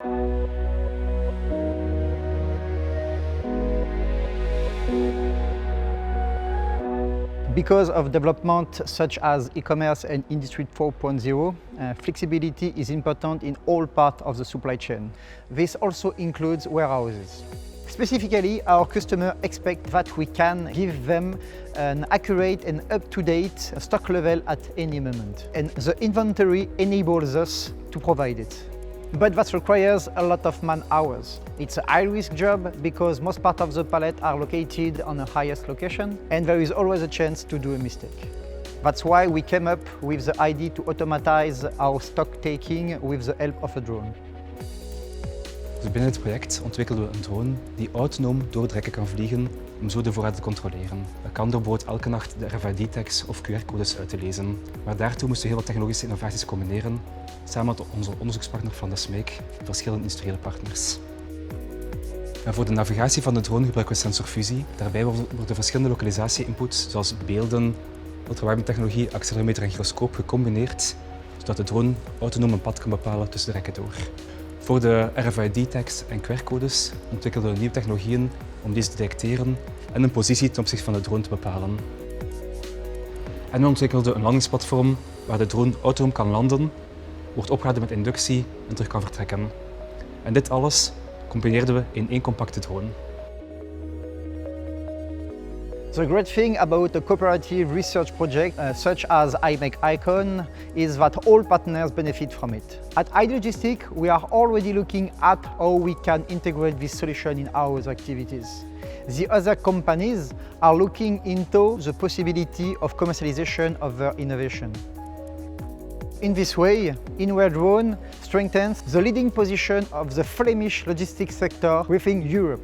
Because of development such as e-commerce and Industry 4.0, flexibility is important in all parts of the supply chain. This also includes warehouses. Specifically, our customers expect that we can give them an accurate and up-to-date stock level at any moment. And the inventory enables us to provide it. But that requires a lot of man hours. It's a high-risk job because most parts of the pallet are located on the highest location and there is always a chance to do a mistake. That's why we came up with the idea to automatize our stock taking with the help of a drone. Dus binnen het project ontwikkelden we een drone die autonoom door het rekken kan vliegen om zo de voorraad te controleren. Dat kan door bijvoorbeeld elke nacht de RFID-tags of QR-codes uit te lezen. Maar daartoe moesten we heel wat technologische innovaties combineren, samen met onze onderzoekspartner Flanders Make en verschillende industriële partners. En voor de navigatie van de drone gebruiken we sensorfusie. Daarbij worden verschillende lokalisatie-inputs zoals beelden, ultrawarmtechnologie, accelerometer en gyroscoop gecombineerd, zodat de drone autonoom een pad kan bepalen tussen de rekken door. Voor de RFID-tags en QR-codes ontwikkelden we nieuwe technologieën om deze te detecteren en een positie ten opzichte van de drone te bepalen. En we ontwikkelden een landingsplatform waar de drone autonoom kan landen, wordt opgeladen met inductie en terug kan vertrekken. En dit alles combineerden we in één compacte drone. The great thing about a cooperative research project such as Imec Icon is that all partners benefit from it. At iLogistics, we are already looking at how we can integrate this solution in our activities. The other companies are looking into the possibility of commercialization of their innovation. In this way, InWareDrones strengthens the leading position of the Flemish logistics sector within Europe.